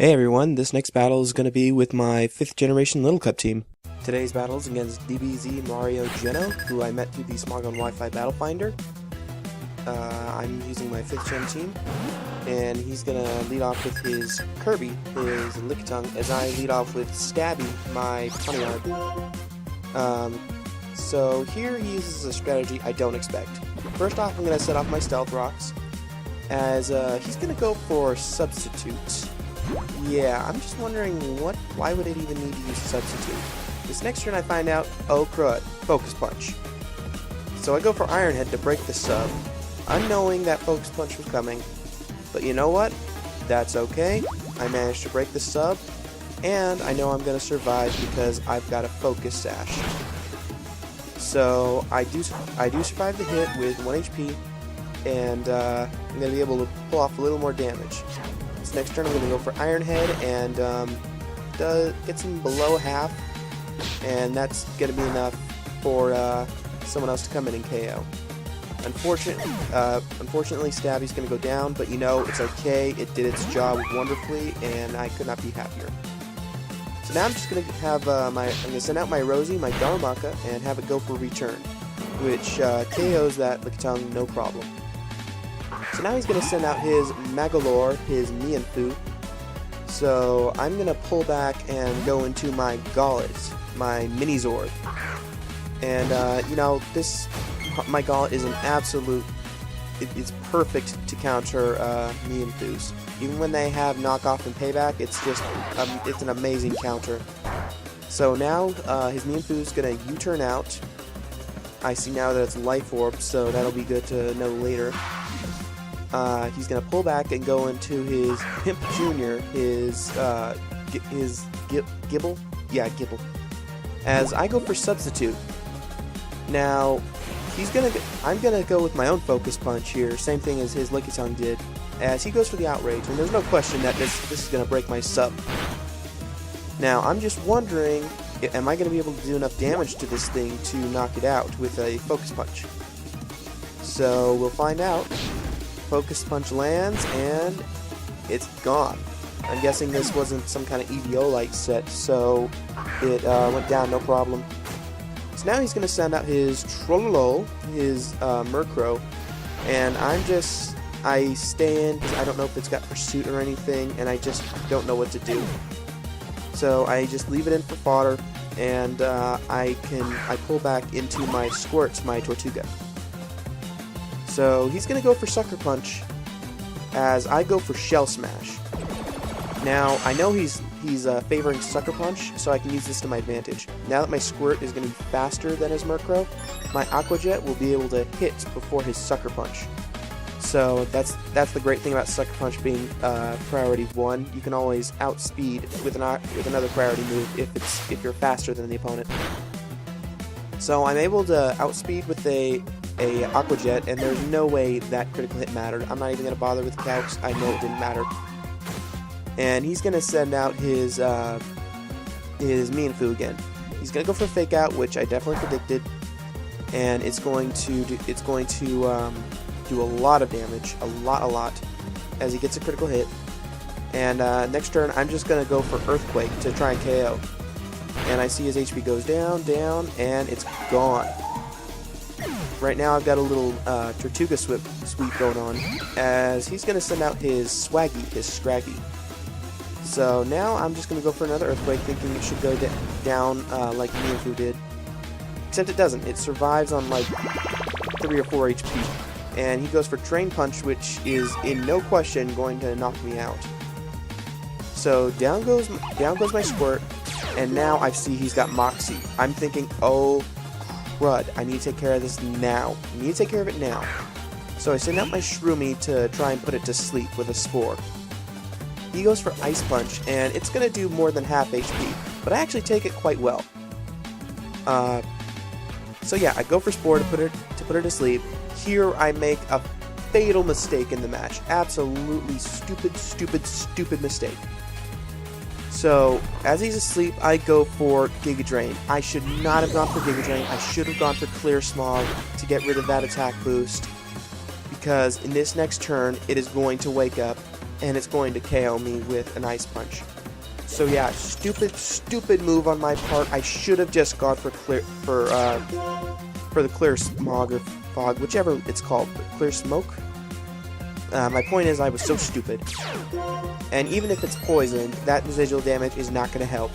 Hey everyone, this next battle is going to be with my 5th generation Little Cup team. Today's battle is against DBZ Mario Geno, who I met through the Smog on Wi-Fi Battle Finder. I'm using my 5th gen team, and he's going to lead off with his Kirby, his Lickitung, as I lead off with Stabby, my Poniard. So here he uses a strategy I don't expect. First off, I'm going to set off my Stealth Rocks, as he's going to go for Substitute. Yeah, I'm just wondering why would it even need to use Substitute? This next turn I find out, oh crud, Focus Punch. So I go for Iron Head to break the sub, unknowing that Focus Punch was coming. But you know what? That's okay. I managed to break the sub, and I know I'm going to survive because I've got a Focus Sash. So I do survive the hit with 1 HP, and I'm going to be able to pull off a little more damage. Next turn I'm going to go for Iron Head and gets him below half, and that's going to be enough for someone else to come in and KO. Unfortunately Stabby's going to go down, but you know, it's okay, it did its job wonderfully, and I could not be happier. So now I'm just going to have I'm going to send out my Rosie, my Darumaka, and have it go for Return, which KOs that Lickitung no problem. So now he's going to send out his Magolor, his Mienfoo. So I'm going to pull back and go into my Gauntlet, my Mini-Zord. And, you know, my Gauntlet is an absolute, it's perfect to counter Mienfoos. Even when they have knockoff and payback, it's just, it's an amazing counter. So now his Mienfoo is going to U-turn out. I see now that it's Life Orb, so that'll be good to know later. He's going to pull back and go into his Pimp Jr., his Gible? Yeah, Gible. As I go for Substitute. Now, I'm going to go with my own Focus Punch here, same thing as his Lickitung did, as he goes for the Outrage, and there's no question that this is going to break my sub. Now, I'm just wondering, am I going to be able to do enough damage to this thing to knock it out with a Focus Punch? So, we'll find out. Focus Punch lands, and it's gone. I'm guessing this wasn't some kind of EVO-like set, so it went down no problem. So now he's going to send out his Trollolo, his Murkrow, and I stay in because I don't know if it's got Pursuit or anything, and I just don't know what to do. So I just leave it in for fodder, and I pull back into my Squirts, my Tortuga. So he's going to go for Sucker Punch, as I go for Shell Smash. Now, I know he's favoring Sucker Punch, so I can use this to my advantage. Now that my Squirt is going to be faster than his Murkrow, my Aqua Jet will be able to hit before his Sucker Punch. So that's the great thing about Sucker Punch being priority 1. You can always outspeed with another priority move if you're faster than the opponent. So I'm able to outspeed with a Aqua Jet, and there's no way that critical hit mattered. I'm not even going to bother with Calcs. I know it didn't matter. And he's going to send out his Mienfoo again. He's going to go for Fake Out, which I definitely predicted, and it's going to do a lot of damage, a lot, as he gets a critical hit. And next turn, I'm just going to go for Earthquake to try and KO. And I see his HP goes down, and it's gone. Right now I've got a little Tortuga sweep going on, as he's going to send out his Swaggy, his Scraggy. So now I'm just going to go for another Earthquake, thinking it should go down like Mienfoo did. Except it doesn't. It survives on like 3 or 4 HP. And he goes for Drain Punch, which is in no question going to knock me out. So down goes my Squirt, and now I see he's got Moxie. I'm thinking, oh crud, I need to take care of this now. I need to take care of it now. So I send out my Shroomy to try and put it to sleep with a Spore. He goes for Ice Punch, and it's going to do more than half HP, but I actually take it quite well. So yeah, I go for Spore to put her to sleep. Here I make a fatal mistake in the match. Absolutely stupid mistake. So, as he's asleep, I go for Giga Drain. I should not have gone for Giga Drain. I should have gone for Clear Smog to get rid of that attack boost, because in this next turn, it is going to wake up, and it's going to KO me with an Ice Punch. So yeah, stupid move on my part. I should have just gone for the Clear Smog or Fog, whichever it's called, Clear Smoke. My point is, I was so stupid. And even if it's poison, that residual damage is not going to help.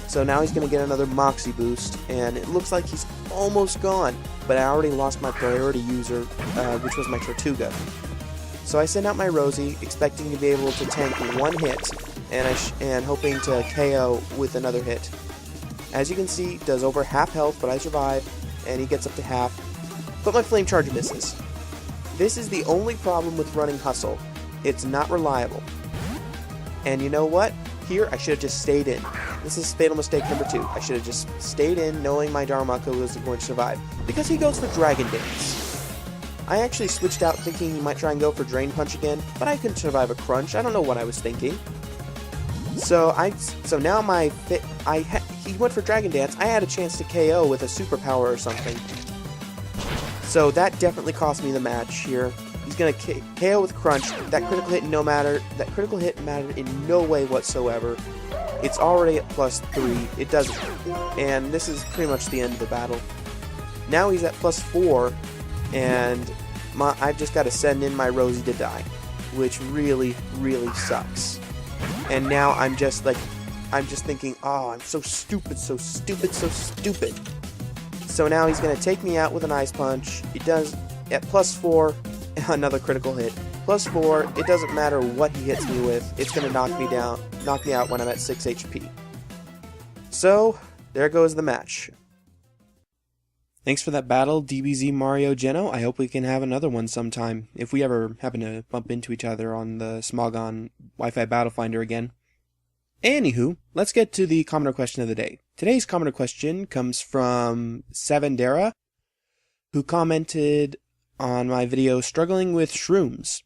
So now he's going to get another Moxie boost, and it looks like he's almost gone. But I already lost my priority user, which was my Tortuga. So I send out my Rosie, expecting to be able to tank one hit, and hoping to KO with another hit. As you can see, does over half health, but I survive, and he gets up to half. But my Flame Charge misses. This is the only problem with running Hustle. It's not reliable. And you know what? Here, I should have just stayed in. This is fatal mistake number 2. I should have just stayed in, knowing my Darumaka was going to survive. Because he goes for Dragon Dance. I actually switched out thinking he might try and go for Drain Punch again, but I couldn't survive a Crunch. I don't know what I was thinking. So now he went for Dragon Dance. I had a chance to KO with a superpower or something. So that definitely cost me the match here. He's gonna KO with Crunch. That critical hit mattered in no way whatsoever. It's already at +3. It doesn't. And this is pretty much the end of the battle. Now he's at +4, and I've just got to send in my Rosie to die, which really, really sucks. And now I'm just thinking, oh, I'm so stupid, so stupid, so stupid. So now he's going to take me out with an Ice Punch. He does at +4, another critical hit. +4, it doesn't matter what he hits me with, it's going to knock me out when I'm at 6 HP. So, there goes the match. Thanks for that battle, DBZ Mario Geno. I hope we can have another one sometime, if we ever happen to bump into each other on the Smogon Wi-Fi Battle Finder again. Anywho, let's get to the commenter question of the day. Today's commenter question comes from Savendera, who commented on my video Struggling with Shrooms.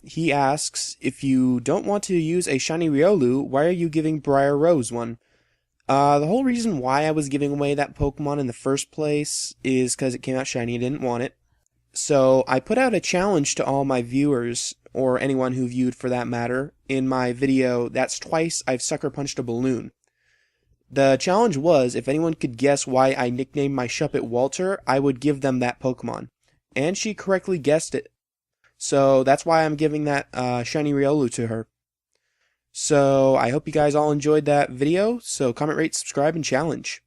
He asks, if you don't want to use a shiny Riolu, why are you giving Briar Rose one? The whole reason why I was giving away that Pokemon in the first place is because it came out shiny and didn't want it. So I put out a challenge to all my viewers, or anyone who viewed for that matter, in my video, That's Twice I've Sucker Punched a Balloon. The challenge was, if anyone could guess why I nicknamed my Shuppet Walter, I would give them that Pokemon. And she correctly guessed it. So that's why I'm giving that shiny Riolu to her. So I hope you guys all enjoyed that video, so comment, rate, subscribe, and challenge.